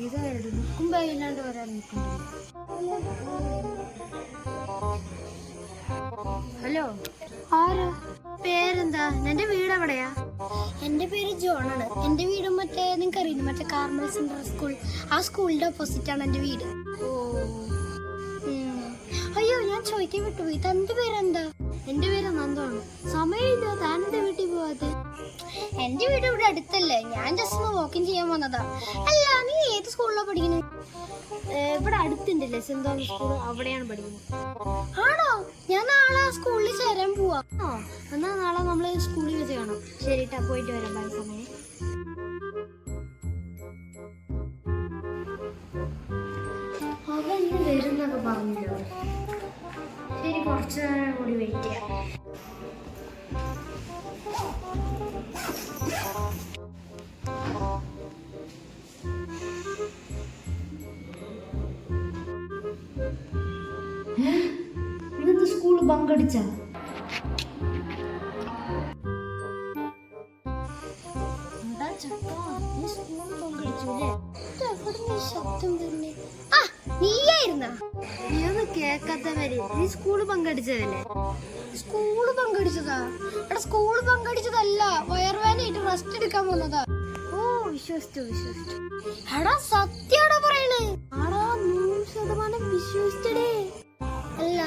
ഇതായിരുന്നു ബുക്കും ബാഗില്ലാണ്ട് വരാൻ നിൽക്കുന്നു. ഹലോ, ആരാ? പേരെന്താ? എന്റെ വീട് എവിടെയാ? എന്റെ പേര് ജോണാണ്. എന്റെ വീട് മറ്റേ നിങ്ങൾക്ക് അറിയില്ല, മറ്റേ കാർമൽ സെൻട്രൽ സ്കൂൾ, ആ സ്കൂളിന്റെ ഓപ്പോസിറ്റ് ആണ് എന്റെ വീട്. ഓ, അയ്യോ ഞാൻ ചോദിക്കാൻ വിട്ടുപോയി, തന്റെ പേരെന്താ? എന്റെ പേര് നന്ദാണ്. സമയമില്ല, താൻ എന്റെ വീട്ടിൽ പോവാതെ? എന്റെ വീട് ഇവിടെ അടുത്തല്ലേ, ഞാൻ ജസ്റ്റ് ഒന്ന് വാക്കിംഗ് ചെയ്യാൻ വന്നതാ. അല്ല, നീ ഏത് സ്കൂളിലാണ് പഠിക്കുന്നത്? ഇവിടെ അടുത്തുണ്ടല്ലേ സെന്റ് തോമസ് സ്കൂൾ, അവിടെയാണ് പഠിക്കുന്നത്. ആണോ? ഞാൻ നാളെ ആ സ്കൂളിൽ ചേരാൻ പോവാ. എന്നാ നാളെ നമ്മള് സ്കൂളിൽ വെച്ച് കാണാം. ശരിട്ടാ, പോയിട്ട് വരാം. ബൈ. സമയം അവൻ വരുന്നൊക്കെ പറഞ്ഞല്ലോ. ശരി, കുറച്ച് നേരം കൂടി വെയിറ്റ് ചെയ്യാം. ഇന്നത്തെ സ്കൂൾ പങ്കെടുച്ച കേക്കാത്തവര്, നീ സ്കൂള് പങ്കെടുത്തതല്ലേ? സ്കൂള് പങ്കെടുത്തതാ? എടാ, സ്കൂള് പങ്കെടുത്തതല്ല, വയറുവേദനയായിട്ട് റെസ്റ്റ് എടുക്കാൻ വന്നതാ. ഓ, വിശ്വസിച്ചു. എടാ, സത്യാടാ പറയണേ. ആടാ, 100% വിശ്വസിച്ചടേ. അല്ല,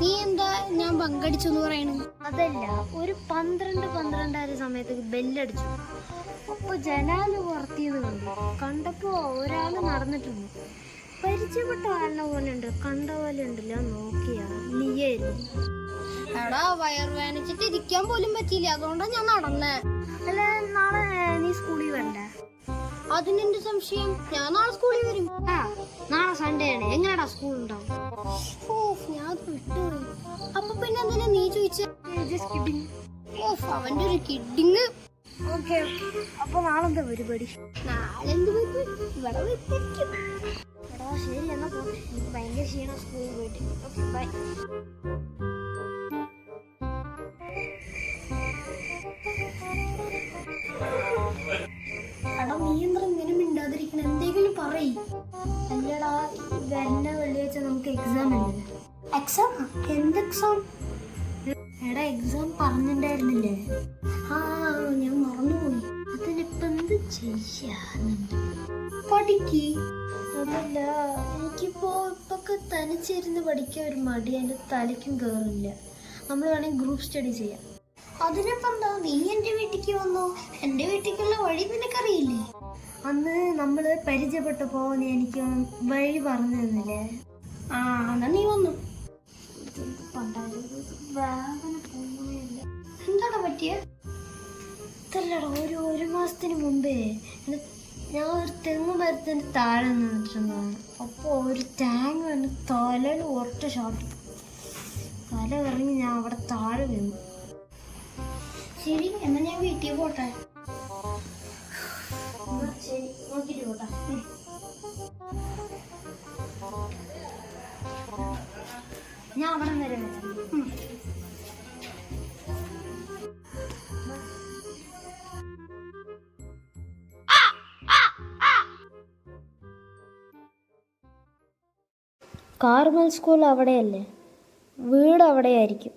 നീ എന്താ ഞാൻ പങ്കെടുച്ചു എന്ന് പറയണു? അതല്ല, ഒരു 12 സമയത്ത് ബെല്ലടിച്ചു. അപ്പൊ ജനാല് പുറത്തിന്ന് കണ്ടപ്പോ ഒരാള് നടന്നിട്ടുണ്ട്. പരിചയപ്പെട്ട ആളിനെ പോലെ ഉണ്ട്, കണ്ട പോലെ ഉണ്ടല്ലോ. നോക്കിയാ നീയായിരുന്നു. എടാ, വയറുവേദനിച്ചിട്ട് ഇരിക്കാൻ പോലും പറ്റിയില്ല, അതുകൊണ്ടാ ഞാൻ നടന്നേ. അല്ല, നാളെ നീ സ്കൂളിൽ വരണ്ടേ? അതിനെന്ത് സംശയം, ഞാൻ നാളെ സ്കൂളിൽ വരും. നാളെ സൺഡേ ആണ്, എങ്ങനെയാടാ സ്കൂൾ ഉണ്ടാവും? ഞാൻ വിട്ടുപോയി. അപ്പൊ പിന്നെ എന്തിനാ നീ ചോദിച്ച? അവന്റെ ഒരു കിഡിങ്. ഓക്കെ, അപ്പൊ നാളെന്താ പരിപാടി? നാളെ എന്ത് പരിപാടി? ഇവിടെ വെച്ചിരിക്കും. എടാ, ശരി, എന്നാ പോട്ടെ. എനിക്ക് ഭയങ്കര ക്ഷീണം സ്കൂളിൽ പോയിട്ട്. Okay, bye. എടാ, നീ എന്താ ഇങ്ങനെ മിണ്ടാതിരിക്കണം? എന്തെങ്കിലും പറയ്. അല്ലടാ, വരുന്ന വെള്ളിയാഴ്ച നമുക്ക് എക്സാം ഉണ്ട്. എക്സാം? എന്ത് എക്സാം? എടാ, എക്സാം പറഞ്ഞിട്ടുണ്ടായിരുന്നില്ലേ? ഞാൻ മറന്നുപോയി. അതിനിപ്പോ എന്ത് ചെയ്യാനുണ്ട്? പഠിക്ക്. അതല്ല, എനിക്കിപ്പോ തനിച്ചിരുന്ന് പഠിക്കാൻ ഒരു മടി, എൻ്റെ തലയ്ക്കും കയറില്ല. നമ്മൾ വേണമെങ്കിൽ ഗ്രൂപ്പ് സ്റ്റഡി ചെയ്യാം. അതിനിപ്പോ എന്താ, നീ എന്റെ വീട്ടിലേക്ക് വന്നോ? എന്റെ വീട്ടിലേക്കുള്ള വഴി നിനക്കറിയില്ലേ? അന്ന് നമ്മള് പരിചയപ്പെട്ടപ്പോ നീ എനിക്ക് വഴി പറഞ്ഞു തന്നില്ലേ? എന്നാ നീ വന്നു. വേദന പോകുന്നില്ല. എന്താടാ പറ്റിയ? ഇതല്ലടാ, ഒരു മാസത്തിന് മുമ്പേ ഞാൻ ഒരു തെങ്ങ് മരത്തിന് താഴെ നിന്നിട്ടുണ്ടാണ്. അപ്പോൾ ഒരു ടാങ്ക് വന്ന് തലയിൽ ഒറ്റ ഷോട്ട്, തല ഇറങ്ങി ഞാൻ അവിടെ താഴെ വീണു. ശരി, എന്നാ ഞാൻ വീട്ടിൽ പോട്ടെ. ശരി, നോക്കിട്ട് പോട്ടെ. ഞാൻ അവിടെ വരെ വരാം. കാർമൽ സ്കൂൾ അവിടെയല്ലേ? വീട് അവിടെയായിരിക്കും.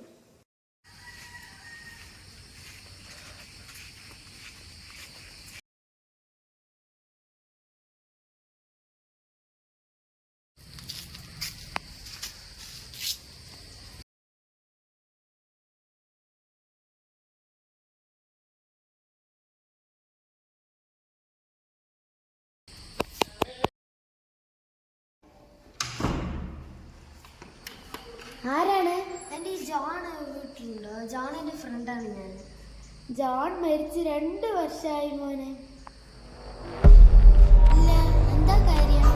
ആരാണ്? എൻ്റെ ഈ ജോൺ വീട്ടിലുണ്ടോ? ജോൺ എൻ്റെ ഫ്രണ്ടാണ്. ഞാൻ ജോൺ മരിച്ച് 2 വർഷമായി മോനെ. ഇല്ല, എന്താ കാര്യം?